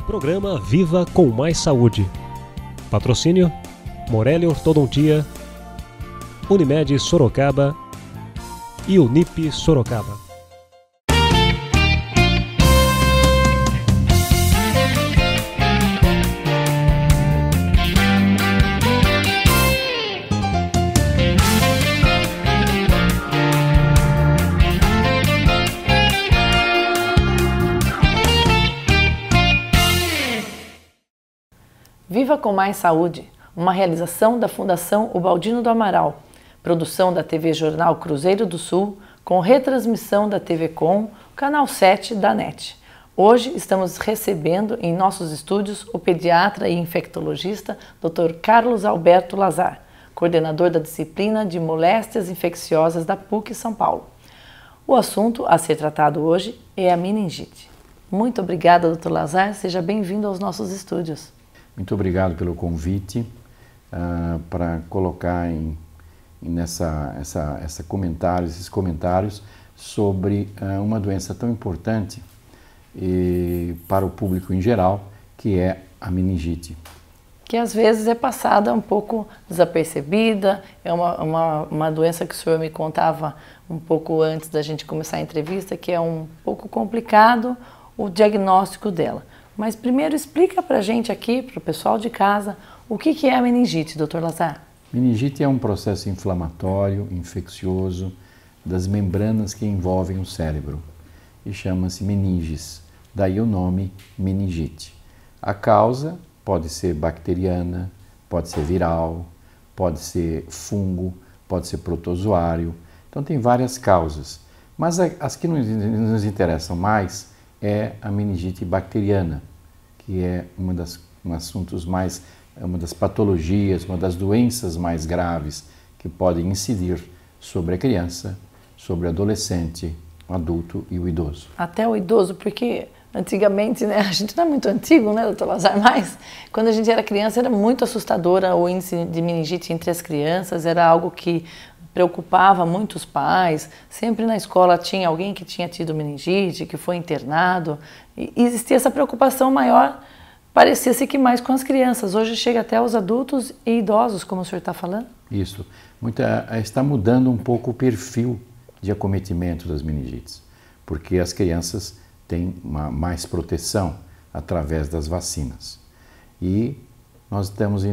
Programa Viva com Mais Saúde. Patrocínio: Morelli Ortodontia, Unimed Sorocaba e Unip Sorocaba. Viva com Mais Saúde, uma realização da Fundação Ubaldino do Amaral, produção da TV Jornal Cruzeiro do Sul, com retransmissão da TV Com, canal 7 da NET. Hoje estamos recebendo em nossos estúdios o pediatra e infectologista Dr. Carlos Alberto Lazar, coordenador da disciplina de moléstias infecciosas da PUC São Paulo. O assunto a ser tratado hoje é a meningite. Muito obrigada, Dr. Lazar, seja bem-vindo aos nossos estúdios. Muito obrigado pelo convite para colocar esses comentários sobre uma doença tão importante para o público em geral, que é a meningite. Que às vezes é passada um pouco desapercebida, é uma doença que o senhor me contava um pouco antes da gente começar a entrevista, que é um pouco complicado o diagnóstico dela. Mas primeiro explica para a gente aqui, para o pessoal de casa, o que é a meningite, Dr. Lazar? Meningite é um processo inflamatório, infeccioso, das membranas que envolvem o cérebro e chama-se meninges, daí o nome meningite. A causa pode ser bacteriana, pode ser viral, pode ser fungo, pode ser protozoário, então tem várias causas. Mas as que nos interessam mais é a meningite bacteriana, que é uma das patologias, uma das doenças mais graves que podem incidir sobre a criança, sobre o adolescente, o adulto e o idoso. Até o idoso, porque antigamente, né, a gente não é muito antigo, né, Dr. Lazar, mas quando a gente era criança era muito assustadora o índice de meningite entre as crianças, era algo que preocupava muitos pais, sempre na escola tinha alguém que tinha tido meningite, que foi internado, e existia essa preocupação maior, parecia-se que mais com as crianças, hoje chega até aos adultos e idosos, como o senhor está falando? Isso, está mudando um pouco o perfil de acometimento das meningites, porque as crianças têm mais proteção através das vacinas. E nós temos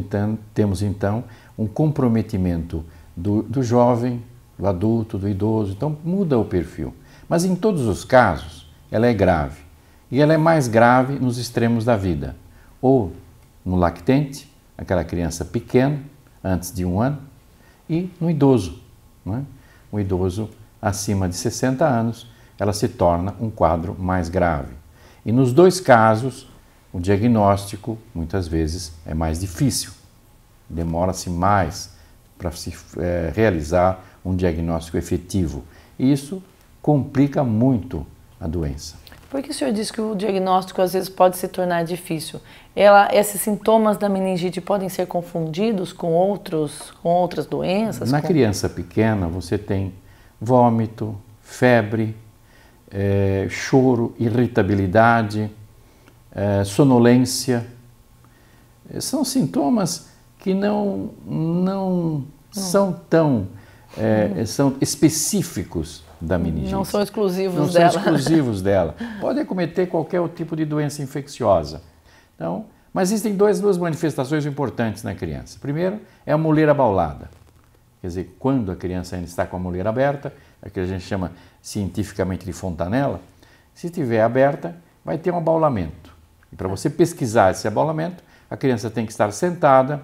então um comprometimento do jovem, do adulto, do idoso, então muda o perfil. Mas em todos os casos, ela é grave. E ela é mais grave nos extremos da vida, ou no lactente, aquela criança pequena, antes de 1 ano, e no idoso. Não é? O idoso acima de 60 anos, ela se torna um quadro mais grave. E nos dois casos, o diagnóstico, muitas vezes, é mais difícil, demora-se mais para se realizar um diagnóstico efetivo. E isso complica muito a doença. Por que o senhor diz que o diagnóstico às vezes pode se tornar difícil? Esses sintomas da meningite podem ser confundidos com outras doenças? Na criança pequena você tem vômito, febre, choro, irritabilidade, sonolência. São sintomas que não são tão são específicos da meningite. Não são exclusivos dela. Não são exclusivos dela. Pode acometer qualquer tipo de doença infecciosa. Então, mas existem duas manifestações importantes na criança. Primeiro é a moleira abaulada. Quer dizer, quando a criança ainda está com a moleira aberta, é que a gente chama cientificamente de fontanela, se estiver aberta, vai ter um abaulamento. E para você pesquisar esse abaulamento, a criança tem que estar sentada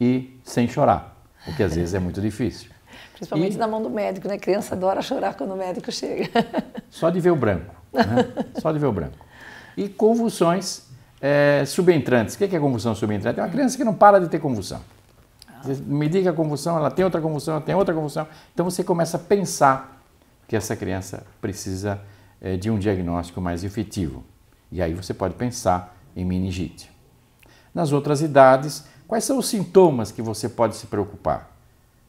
e sem chorar, porque às vezes é muito difícil. Principalmente na mão do médico, né? A criança adora chorar quando o médico chega. Só de ver o branco, né? Só de ver o branco. E convulsões subentrantes. O que é convulsão subentrante? É uma criança que não para de ter convulsão. Me diga a convulsão, ela tem outra convulsão, ela tem outra convulsão. Então você começa a pensar que essa criança precisa de um diagnóstico mais efetivo. E aí você pode pensar em meningite. Nas outras idades, quais são os sintomas que você pode se preocupar?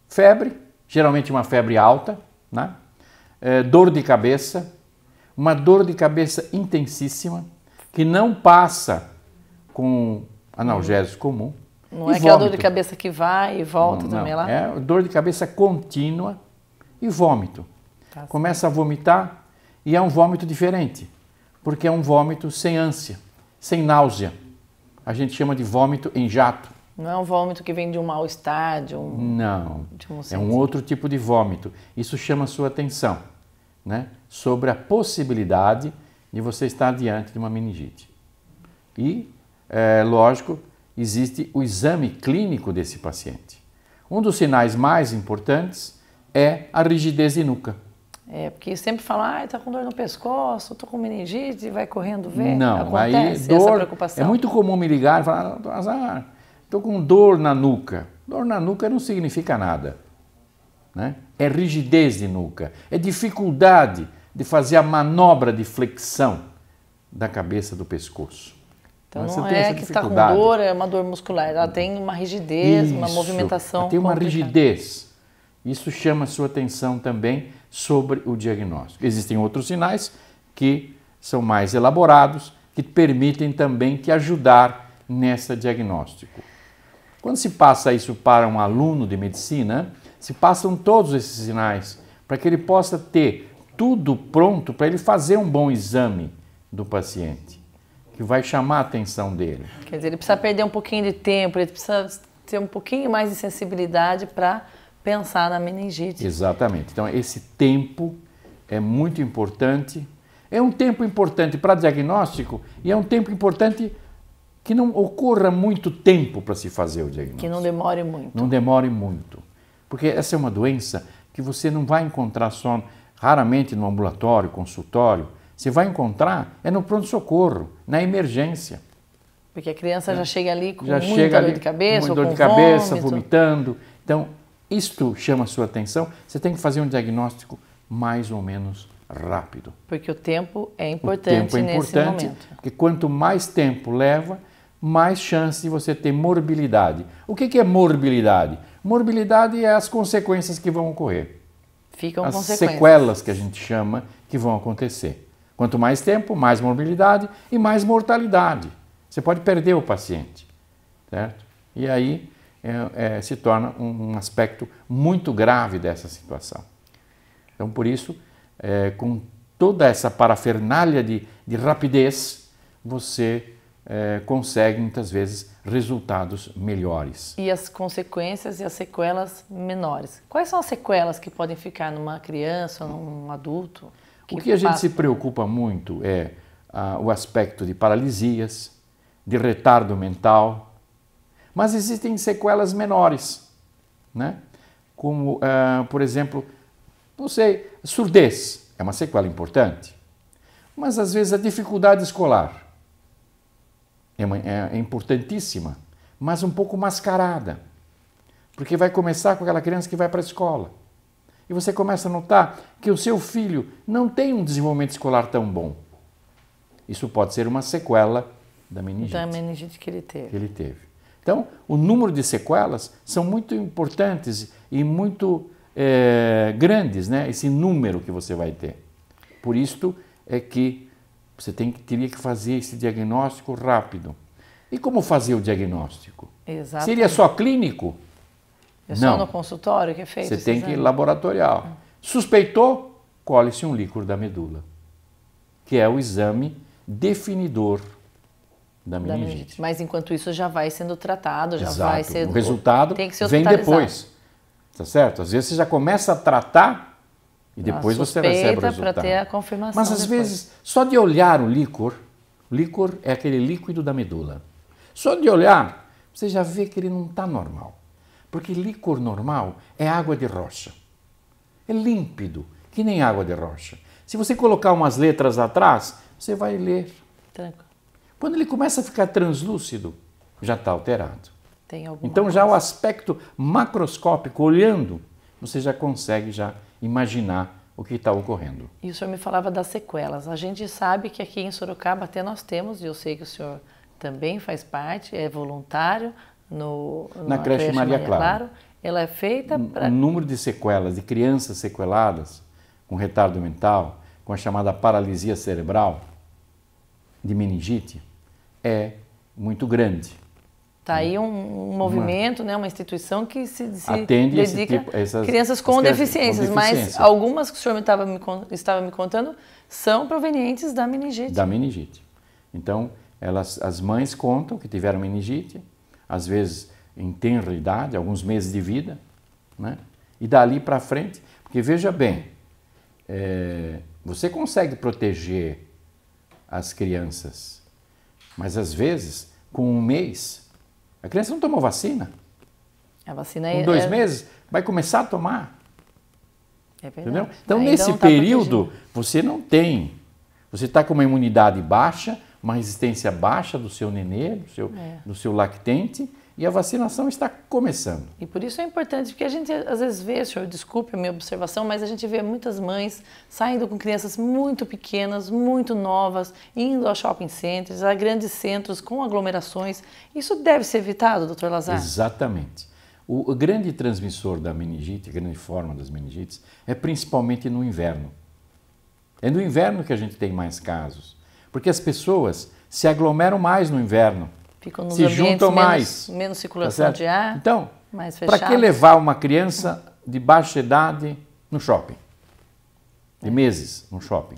Febre, geralmente uma febre alta, né? Dor de cabeça, uma dor de cabeça intensíssima, que não passa com analgésico comum. Não é aquela dor de cabeça que vai e volta também lá? É dor de cabeça contínua e vômito. Tá. Começa a vomitar e é um vômito diferente, porque é um vômito sem ânsia, sem náusea. A gente chama de vômito em jato. Não é um vômito que vem de um mal-estar, Não, é um outro tipo de vômito. Isso chama a sua atenção, né? Sobre a possibilidade de você estar diante de uma meningite. E, lógico, existe o exame clínico desse paciente. Um dos sinais mais importantes é a rigidez de nuca. Porque sempre falam, está com dor no pescoço, estou com meningite, vai correndo ver. Não, acontece aí essa dor, preocupação. é muito comum me ligar e falar, estou com dor na nuca. Dor na nuca não significa nada, né? É rigidez de nuca, é dificuldade de fazer a manobra de flexão da cabeça do pescoço. Então não é que está com dor, é uma dor muscular, ela tem uma rigidez, uma movimentação. Tem uma rigidez. Isso chama a sua atenção também sobre o diagnóstico. Existem outros sinais que são mais elaborados, que permitem também te ajudar nesse diagnóstico. Quando se passa isso para um aluno de medicina, se passam todos esses sinais para que ele possa ter tudo pronto para ele fazer um bom exame do paciente, que vai chamar a atenção dele. Quer dizer, ele precisa perder um pouquinho de tempo, ele precisa ter um pouquinho mais de sensibilidade para pensar na meningite. Exatamente. Então, esse tempo é muito importante. É um tempo importante para diagnóstico e é um tempo importante que não ocorra muito tempo para se fazer o diagnóstico. Que não demore muito. Não demore muito. Porque essa é uma doença que você não vai encontrar só, raramente no ambulatório, consultório. Você vai encontrar no pronto-socorro, na emergência. Porque a criança já chega ali com dor de cabeça, ou com dor de cabeça, vomitando. Então, isto chama a sua atenção. Você tem que fazer um diagnóstico mais ou menos rápido. Porque o tempo é importante nesse momento. Porque quanto mais tempo leva, mais chance de você ter morbilidade. O que é morbilidade? Morbilidade é as consequências que vão ocorrer. Ficam as consequências. Sequelas que a gente chama que vão acontecer. Quanto mais tempo, mais morbilidade e mais mortalidade. Você pode perder o paciente, certo? E aí se torna um aspecto muito grave dessa situação. Então, por isso, com toda essa parafernália de rapidez, você consegue, muitas vezes, resultados melhores. E as consequências e as sequelas menores. Quais são as sequelas que podem ficar numa criança, num adulto? O que a gente se preocupa muito é o aspecto de paralisias, de retardo mental, mas existem sequelas menores, né? Como, por exemplo, não sei, surdez é uma sequela importante, mas às vezes a dificuldade escolar é importantíssima, mas um pouco mascarada, porque vai começar com aquela criança que vai para a escola e você começa a notar que o seu filho não tem um desenvolvimento escolar tão bom. Isso pode ser uma sequela da meningite. Da meningite que ele teve. Então, o número de sequelas são muito importantes e muito grandes, né? Esse número que você vai ter. Por isso é que você teria que fazer esse diagnóstico rápido. E como fazer o diagnóstico? Exatamente. Seria só clínico? É só no consultório que é feito? Você tem que ir laboratorial. Suspeitou? Colhe-se um líquor da medula, que é o exame definidor da meningite. Mas enquanto isso já vai sendo tratado, já Exato. vai ser... O resultado tem que ser vem depois. Tá certo? Às vezes você já começa a tratar e depois você recebe o resultado. Para ter a confirmação. Mas às vezes, só de olhar o líquor é aquele líquido da medula. Só de olhar, você já vê que ele não está normal. Porque líquor normal é água de rocha. É límpido, que nem água de rocha. Se você colocar umas letras atrás, você vai ler. Tranquilo. Quando ele começa a ficar translúcido, já está alterado. Então já o aspecto macroscópico, olhando, você já consegue imaginar o que está ocorrendo. E o senhor me falava das sequelas. A gente sabe que aqui em Sorocaba até nós temos, e eu sei que o senhor também faz parte, é voluntário na creche Maria Clara. Ela é feita para... O número de sequelas, de crianças sequeladas, com retardo mental, com a chamada paralisia cerebral, de meningite, é muito grande. Está aí um movimento, né, uma instituição que se atende dedica a crianças com deficiências, mas algumas que o senhor estava me contando são provenientes da meningite. Da meningite. Então, as mães contam que tiveram meningite, às vezes em tenra idade, alguns meses de vida, né? E dali para frente, porque veja bem, você consegue proteger as crianças, mas às vezes, com um mês, a criança não tomou vacina. A vacina com 2 meses, vai começar a tomar. É verdade. Entendeu? Então, nesse período, você não tem. Você está com uma imunidade baixa, uma resistência baixa do seu nenê, do seu lactente, e a vacinação está começando. E por isso é importante, porque a gente às vezes vê, senhor, desculpe a minha observação, mas a gente vê muitas mães saindo com crianças muito pequenas, muito novas, indo a shopping centers, a grandes centros com aglomerações. Isso deve ser evitado, doutor Lazar? Exatamente. O grande transmissor da meningite, a grande forma das meningites, é principalmente no inverno. É no inverno que a gente tem mais casos, porque as pessoas se aglomeram mais no inverno. Ficam nos se juntam mais. Menos circulação de ar, então, mais fechado. Para que levar uma criança de baixa idade no shopping? De meses no shopping?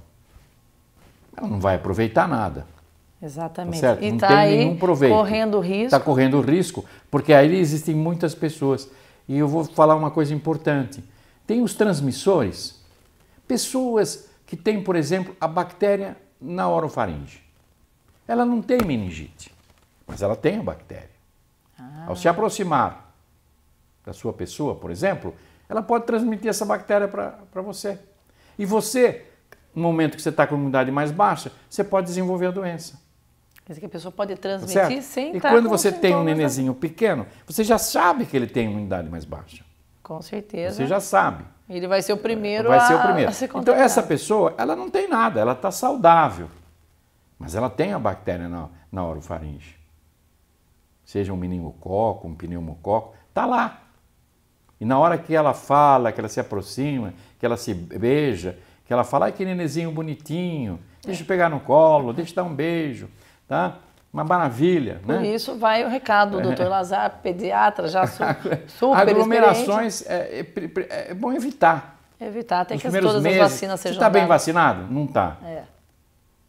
Ela não vai aproveitar nada. Exatamente. Tá, e não está tem aí nenhum proveito. Correndo risco. Está correndo risco, porque aí existem muitas pessoas. E eu vou falar uma coisa importante. Tem os transmissores, pessoas que têm, por exemplo, a bactéria na orofaringe. Ela não tem meningite, mas ela tem a bactéria. Ao se aproximar da sua pessoa, por exemplo, ela pode transmitir essa bactéria para você. E você, no momento que você está com a imunidade mais baixa, você pode desenvolver a doença. Quer dizer que a pessoa pode transmitir sem estar E quando você tem um nenezinho pequeno, você já sabe que ele tem imunidade mais baixa. Com certeza. Você já sabe. Ele vai ser o primeiro a ser contaminado. Então essa pessoa, ela não tem nada, ela está saudável. Mas ela tem a bactéria na orofaringe. Seja um meningococo, um pneumococo, está lá. E na hora que ela fala, que ela se aproxima, que ela se beija, que ela fala, ai que nenezinho bonitinho, deixa eu pegar no colo, deixa eu dar um beijo, tá? Uma maravilha. Por né? isso vai o recado, doutor Lazar, pediatra, já super aglomerações é bom evitar. Evitar, até que todas as vacinas sejam Você está bem vacinado? Não está.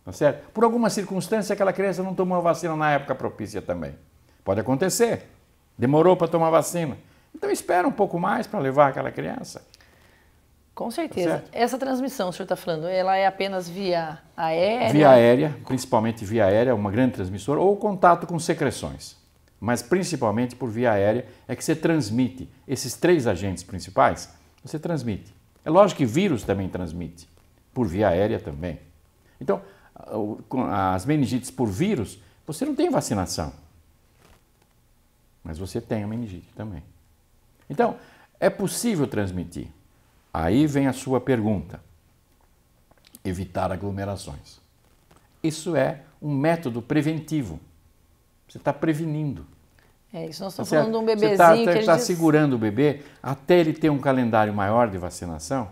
Tá certo? Por alguma circunstância, aquela criança não tomou a vacina na época propícia também. Pode acontecer. Demorou para tomar vacina. Então espera um pouco mais para levar aquela criança. Com certeza. Tá. Essa transmissão, o senhor está falando, ela é apenas via aérea? Via aérea, principalmente via aérea, uma grande transmissora, ou contato com secreções. Mas principalmente por via aérea é que você transmite esses 3 agentes principais, você transmite. É lógico que vírus também transmite, por via aérea também. Então, as meningites por vírus, você não tem vacinação. Mas você tem a meningite também. Então, é possível transmitir. Aí vem a sua pergunta. Evitar aglomerações. Isso é um método preventivo. Você está prevenindo. Isso nós estamos falando de um bebezinho que a gente está segurando o bebê até ele ter um calendário maior de vacinação,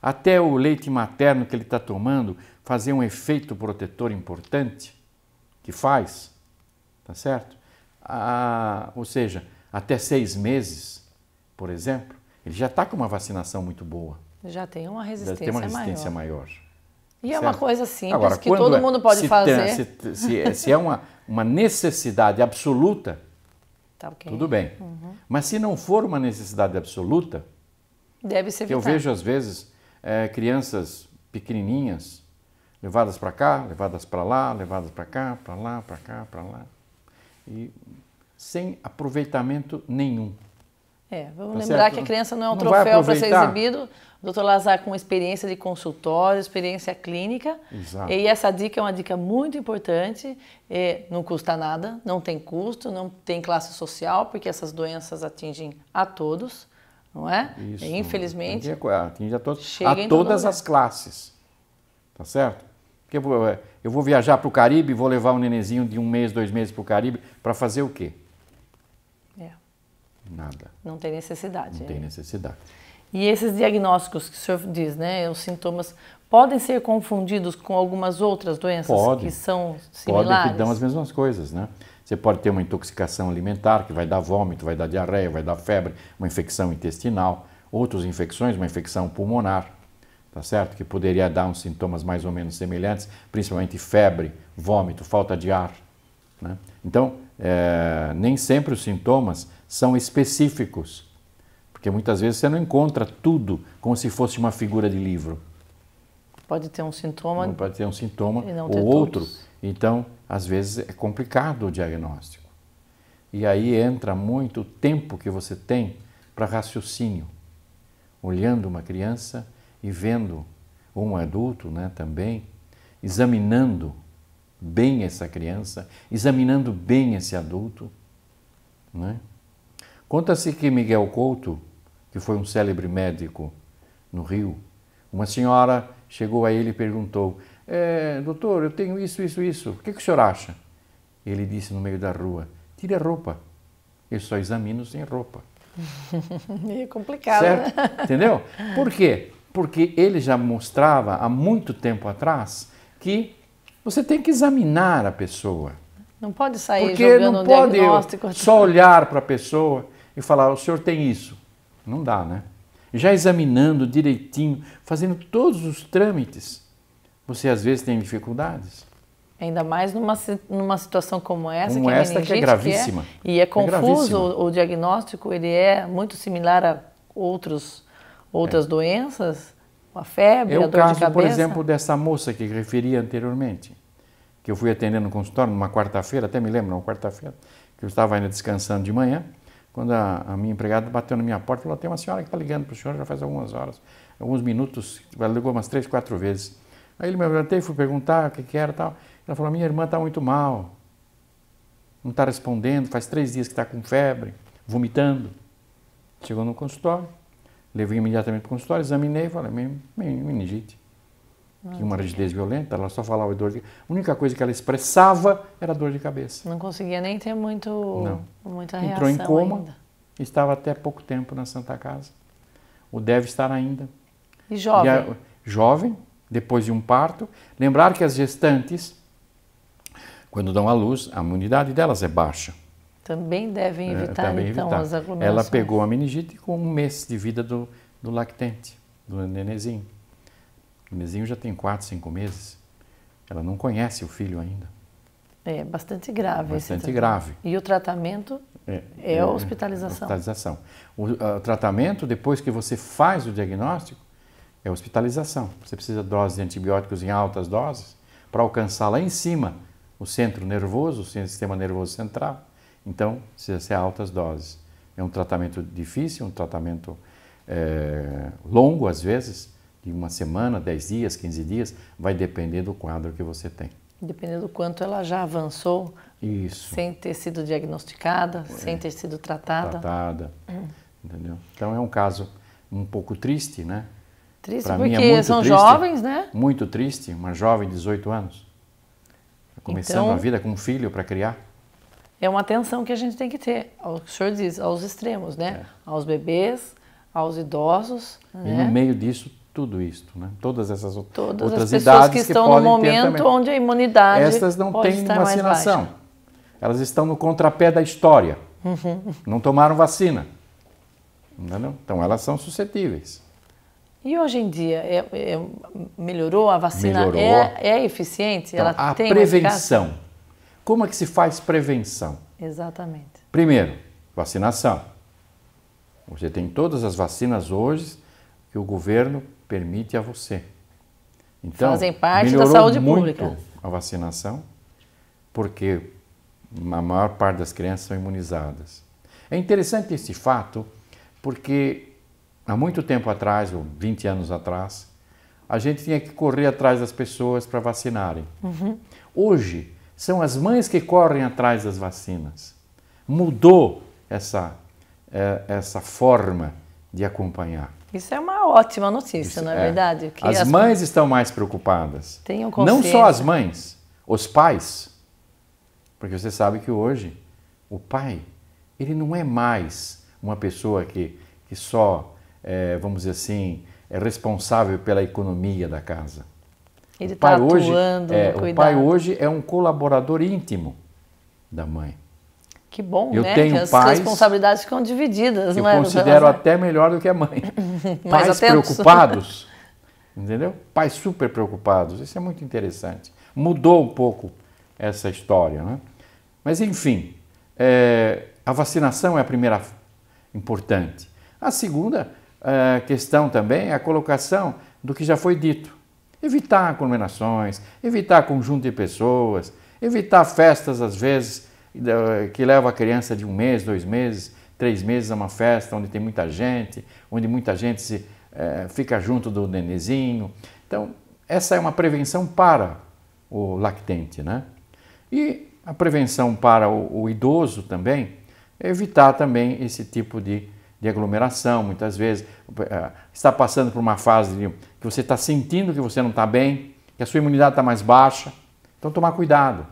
até o leite materno que ele está tomando fazer um efeito protetor importante, que faz, tá certo? Ou seja, até 6 meses, por exemplo, ele já está com uma vacinação muito boa. Já tem uma resistência maior. E certo? É uma coisa simples. Agora, que todo mundo pode fazer. Se é uma necessidade absoluta, tá okay. Tudo bem. Mas se não for uma necessidade absoluta, deve ser evitado. Eu vejo às vezes crianças pequenininhas levadas para cá, levadas para lá, levadas para cá, para lá, para cá, para lá, e sem aproveitamento nenhum. Vamos lembrar que a criança não é um troféu para ser exibido. O doutor Lazar com experiência de consultório, experiência clínica. Exato. E essa dica é uma dica muito importante. Não custa nada, não tem custo, não tem classe social, porque essas doenças atingem a todos, não é? Isso. Infelizmente. Atinge a todas as classes. Tá certo? Porque eu vou viajar para o Caribe, vou levar um nenezinho de 1 mês, 2 meses para o Caribe, para fazer o quê? Nada. Não tem necessidade. Não tem necessidade. E esses diagnósticos que o senhor diz, né? Os sintomas podem ser confundidos com algumas outras doenças que são similares? Pode, que dão as mesmas coisas, né? Você pode ter uma intoxicação alimentar, que vai dar vômito, vai dar diarreia, vai dar febre, uma infecção intestinal, outras infecções, uma infecção pulmonar, tá certo? Que poderia dar uns sintomas mais ou menos semelhantes, principalmente febre, vômito, falta de ar, né? Então, nem sempre os sintomas são específicos, porque muitas vezes você não encontra tudo como se fosse uma figura de livro. Pode ter um sintoma. Pode ter um sintoma ou outro. Todos. Então, às vezes é complicado o diagnóstico. E aí entra muito o tempo que você tem para raciocínio. Olhando uma criança e vendo, ou um adulto, né, também, examinando bem essa criança, examinando bem esse adulto, né? Conta-se que Miguel Couto, que foi um célebre médico no Rio, uma senhora chegou a ele e perguntou: doutor, eu tenho isso, o que o senhor acha? Ele disse no meio da rua: tire a roupa, eu só examino sem roupa. É complicado, certo? Né? Entendeu? Por quê? Porque ele já mostrava há muito tempo atrás que você tem que examinar a pessoa. Não pode sair porque jogando não um pode diagnóstico. Só olhar para a pessoa e falar: o senhor tem isso. Não dá, né? Já examinando direitinho, fazendo todos os trâmites, você às vezes tem dificuldades. Ainda mais numa situação como essa, como esta que é gravíssima. E é confuso, o diagnóstico ele é muito similar a outras doenças, a febre, a dor de cabeça. É o caso, por exemplo, dessa moça que referi anteriormente, que eu fui atendendo no consultório numa quarta-feira, até me lembro, uma quarta-feira, que eu estava ainda descansando de manhã, quando a minha empregada bateu na minha porta e falou: tem uma senhora que está ligando para o senhor já faz algumas horas, alguns minutos, ela ligou umas 3, 4 vezes. Aí ele me levantei, fui perguntar o que era e tal. Ela falou: minha irmã está muito mal, não está respondendo, faz 3 dias que está com febre, vomitando. Chegou no consultório, levei imediatamente para o consultório, examinei e falei: meningite. Tinha uma rigidez violenta, ela só falava de dor de cabeça. A única coisa que ela expressava era dor de cabeça. Não conseguia nem ter muita reação. Entrou em coma, ainda. Estava até pouco tempo na Santa Casa. Ou deve estar ainda. E jovem? Jovem, depois de um parto. Lembrar que as gestantes, quando dão à luz, a imunidade delas é baixa. Também devem evitar, as aglomerações. Ela pegou a meningite com 1 mês de vida do lactente, do nenenzinho. O nenenzinho já tem 4, 5 meses. Ela não conhece o filho ainda. É bastante grave. Bastante grave. E o tratamento é a hospitalização. Hospitalização. O tratamento, depois que você faz o diagnóstico, é hospitalização. Você precisa de doses de antibióticos em altas doses para alcançar lá em cima o centro nervoso, o sistema nervoso central. Então, precisa ser altas doses. É um tratamento difícil, um tratamento longo às vezes, de 1 semana, 10 dias, 15 dias, vai depender do quadro que você tem. Dependendo do quanto ela já avançou, isso, sem ter sido diagnosticada, sem ter sido tratada. Entendeu? Então é um caso um pouco triste, né? Triste pra porque mim é muito são triste, jovens, né? Muito triste, uma jovem de 18 anos, começando então, a vida com um filho para criar. É uma atenção que a gente tem que ter, o senhor diz, aos extremos, né? Aos bebês, aos idosos. E né? no meio disso, tudo isto, né? Todas essas Todas outras as pessoas idades que estão no momento onde a imunidade estas não pode têm estar mais vacinação. baixa. Elas estão no contrapé da história. Não tomaram vacina. Entendeu? Então elas são suscetíveis. E hoje em dia, melhorou a vacina? Melhorou. É eficiente? Então, ela a tem prevenção. Como é que se faz prevenção? Exatamente. Primeiro, vacinação. Você tem todas as vacinas hoje que o governo permite a você. Então, fazem parte da melhorou saúde muito pública. A vacinação, porque a maior parte das crianças são imunizadas. É interessante esse fato, porque há muito tempo atrás, ou 20 anos atrás, a gente tinha que correr atrás das pessoas para vacinarem. Hoje, são as mães que correm atrás das vacinas. Mudou essa forma de acompanhar. Isso é uma ótima notícia, não é verdade? Que as mães estão mais preocupadas. Tenham não só as mães, os pais. Porque você sabe que hoje o pai, ele não é mais uma pessoa que só, vamos dizer assim, é responsável pela economia da casa. Ele está atuando no o cuidado. pai hoje é um colaborador íntimo da mãe. Que bom, eu né? tenho que as pais responsabilidades ficam divididas, que não é? eu considero até melhor do que a mãe. Pais preocupados, entendeu? Pais super preocupados. Isso é muito interessante. Mudou um pouco essa história, né? Mas, enfim, a vacinação é a primeira importante. A segunda questão também é a colocação do que já foi dito. Evitar aglomerações, evitar conjunto de pessoas, evitar festas, às vezes, que levam a criança de 1 mês, 2 meses, 3 meses a uma festa onde tem muita gente fica junto do nenezinho. Então, essa é uma prevenção para o lactente, né? E a prevenção para o idoso também é evitar também esse tipo de aglomeração. Muitas vezes está passando por uma fase que você está sentindo que você não está bem, que a sua imunidade está mais baixa. Então, tomar cuidado.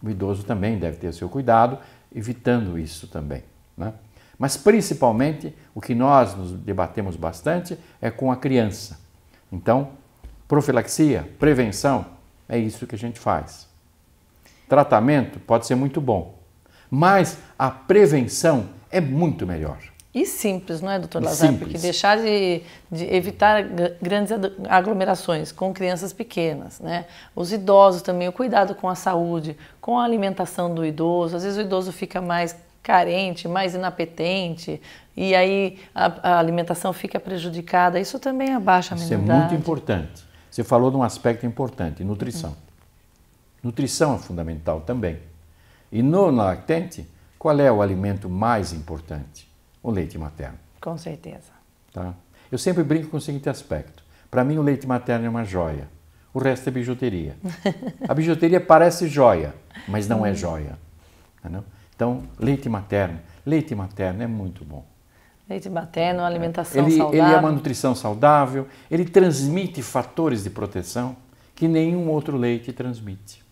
O idoso também deve ter seu cuidado, evitando isso também, né? Mas, principalmente, o que nós nos debatemos bastante é com a criança. Então, profilaxia, prevenção, é isso que a gente faz. Tratamento pode ser muito bom, mas a prevenção é muito melhor. E simples, não é, doutor Lazar? Porque deixar de evitar grandes aglomerações com crianças pequenas, né? Os idosos também, o cuidado com a saúde, com a alimentação do idoso. Às vezes o idoso fica mais carente, mais inapetente, e aí a alimentação fica prejudicada. Isso também abaixa a imunidade. Isso é muito importante. Você falou de um aspecto importante, nutrição. Nutrição é fundamental também. E no lactente, qual é o alimento mais importante? O leite materno. Com certeza. Tá? Eu sempre brinco com o seguinte aspecto. Para mim, o leite materno é uma joia. O resto é bijuteria. A bijuteria parece joia, mas não é joia. Entendeu? Então, leite materno é muito bom. Leite materno, alimentação saudável. Ele é uma nutrição saudável, ele transmite fatores de proteção que nenhum outro leite transmite.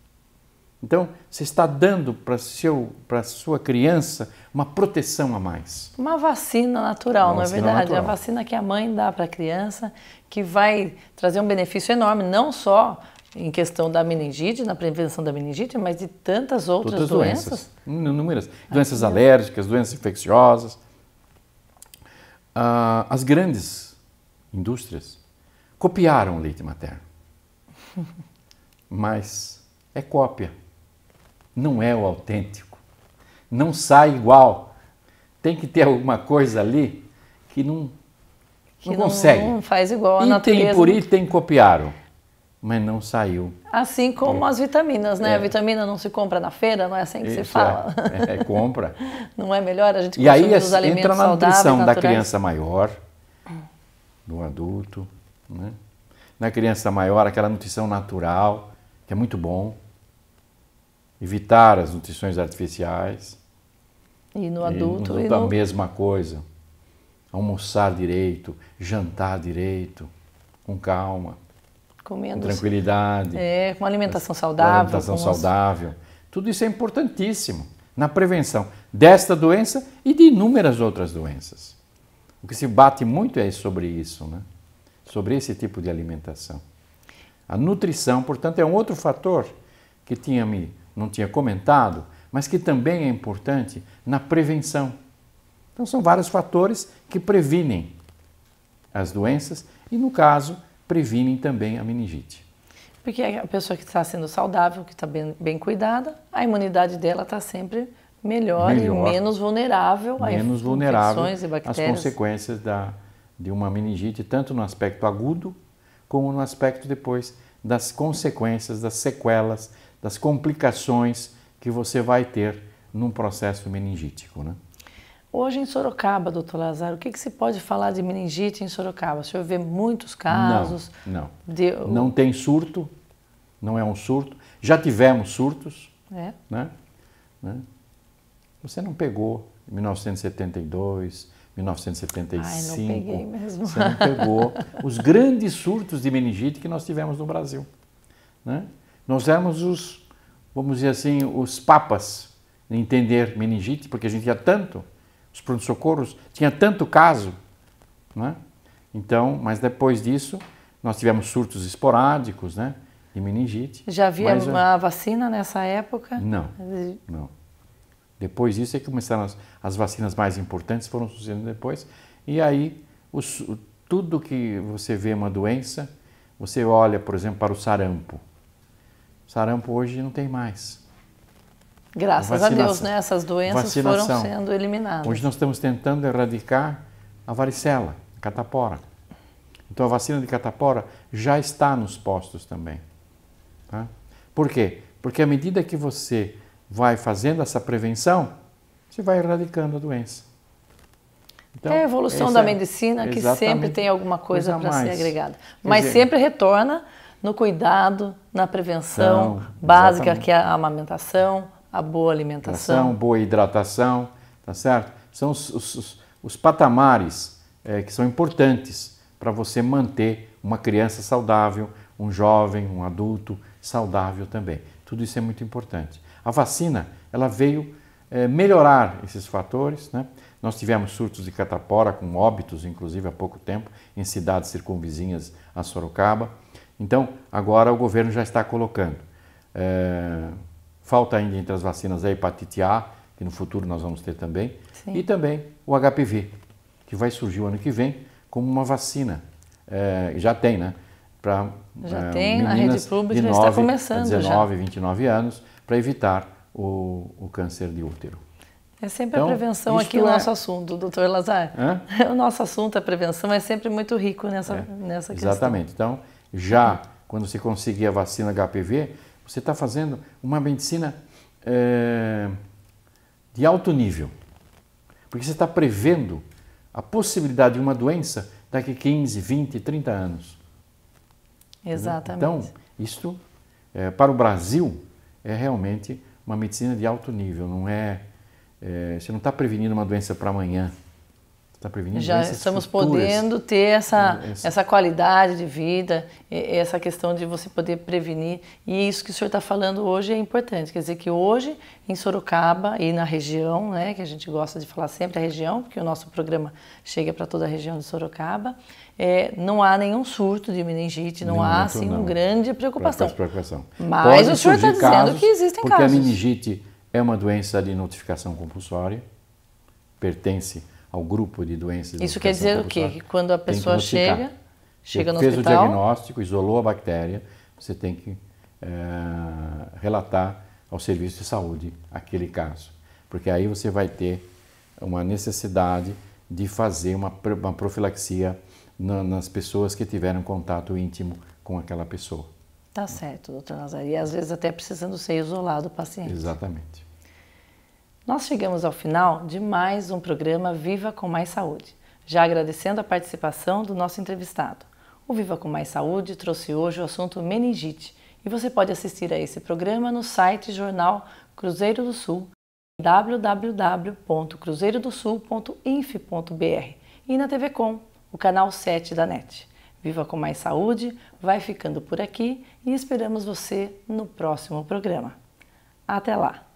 Então, você está dando para a sua criança uma proteção a mais. Uma vacina natural, não é verdade? A vacina que a mãe dá para a criança, que vai trazer um benefício enorme, não só em questão da meningite, na prevenção da meningite, mas de tantas outras doenças. Inúmeras. Doenças alérgicas, doenças infecciosas. As grandes indústrias copiaram o leite materno. Mas é cópia. Não é o autêntico. Não sai igual. Tem que ter alguma coisa ali que não consegue. Não faz igual a natureza. Por item copiaram, mas não saiu. Assim como as vitaminas, né? A vitamina não se compra na feira, não é assim que se fala. Compra. Não é melhor a gente consumir os alimentos entra na nutrição naturais? Da criança maior, do adulto, né? Na criança maior, aquela nutrição natural, que é muito bom. Evitar as nutrições artificiais. E no adulto? A mesma coisa. Almoçar direito, jantar direito, com calma, com tranquilidade. Com alimentação saudável. Saudável. Tudo isso é importantíssimo na prevenção desta doença e de inúmeras outras doenças. O que se bate muito é sobre isso, né? Sobre esse tipo de alimentação. A nutrição, portanto, é um outro fator que não tinha comentado, mas que também é importante na prevenção. Então, são vários fatores que previnem as doenças e, no caso, previnem também a meningite. Porque a pessoa que está sendo saudável, que está bem cuidada, a imunidade dela está sempre melhor e menos vulnerável a infecções e bactérias. Às consequências de uma meningite, tanto no aspecto agudo, como no aspecto depois das consequências, das sequelas, das complicações que você vai ter num processo meningítico, né? Hoje em Sorocaba, doutor Lazar, o que se pode falar de meningite em Sorocaba? O senhor vê muitos casos? Não. Não tem surto, não é um surto. Já tivemos surtos, né? Você não pegou em 1972, 1975. Ai, não peguei mesmo. Você não pegou os grandes surtos de meningite que nós tivemos no Brasil, né? Nós éramos vamos dizer assim, os papas em entender meningite, porque a gente tinha tanto, os pronto-socorros tinha tanto caso, né? Então, mas depois disso, nós tivemos surtos esporádicos, né, de meningite. Já havia uma vacina nessa época? Não, não. Depois disso é que começaram as vacinas mais importantes, foram sucedendo depois. E aí, tudo que você vê uma doença, você olha, por exemplo, para o sarampo. O sarampo hoje não tem mais. Graças a Deus, né? Essas doenças foram sendo eliminadas. Hoje nós estamos tentando erradicar a varicela, a catapora. Então a vacina de catapora já está nos postos também. Tá? Por quê? Porque à medida que você vai fazendo essa prevenção, você vai erradicando a doença. Então, é a evolução da medicina que sempre tem alguma coisa para ser agregada. Mas dizer, sempre retorna no cuidado, na prevenção básica, que é a amamentação, a boa alimentação. Boa hidratação, tá certo? São os patamares que são importantes para você manter uma criança saudável, um jovem, um adulto saudável também. Tudo isso é muito importante. A vacina, ela veio melhorar esses fatores, né? Nós tivemos surtos de catapora com óbitos, inclusive há pouco tempo, em cidades circunvizinhas a Sorocaba. Então, agora o governo já está colocando. Falta ainda entre as vacinas a hepatite A, que no futuro nós vamos ter também, Sim. E também o HPV, que vai surgir o ano que vem como uma vacina. Já tem, né? Já tem, na rede pública já está começando. 19, 29 anos, para evitar o câncer de útero. É sempre a prevenção aqui o nosso assunto, doutor Lazar. O nosso assunto, a prevenção, é sempre muito rico nessa questão. Exatamente. Então, já quando você conseguir a vacina HPV, você está fazendo uma medicina de alto nível. Porque você está prevendo a possibilidade de uma doença daqui a 15, 20, 30 anos. Exatamente. Então, isto, para o Brasil, é realmente uma medicina de alto nível. Não você não está prevenindo uma doença para amanhã. Está prevenindo já doenças estamos futuras. Podendo ter essa qualidade de vida, essa questão de você poder prevenir. E isso que o senhor está falando hoje é importante. Quer dizer que hoje, em Sorocaba e na região, né, que a gente gosta de falar sempre a região, porque o nosso programa chega para toda a região de Sorocaba, não há nenhum surto de meningite, não há assim uma grande preocupação. Mas o senhor está dizendo que existem casos. Porque a meningite é uma doença de notificação compulsória, pertence ao grupo de doenças. Isso quer dizer o quê? Que quando a pessoa chega no fez hospital... o diagnóstico, isolou a bactéria, você tem que relatar ao serviço de saúde aquele caso. Porque aí você vai ter uma necessidade de fazer uma profilaxia nas pessoas que tiveram contato íntimo com aquela pessoa. Tá certo, doutor Lazar. E às vezes até precisando ser isolado o paciente. Exatamente. Nós chegamos ao final de mais um programa Viva com Mais Saúde, já agradecendo a participação do nosso entrevistado. O Viva com Mais Saúde trouxe hoje o assunto meningite e você pode assistir a esse programa no site Jornal Cruzeiro do Sul, www.cruzeirodosul.inf.br e na TV Com, o canal 7 da NET. Viva com Mais Saúde vai ficando por aqui e esperamos você no próximo programa. Até lá!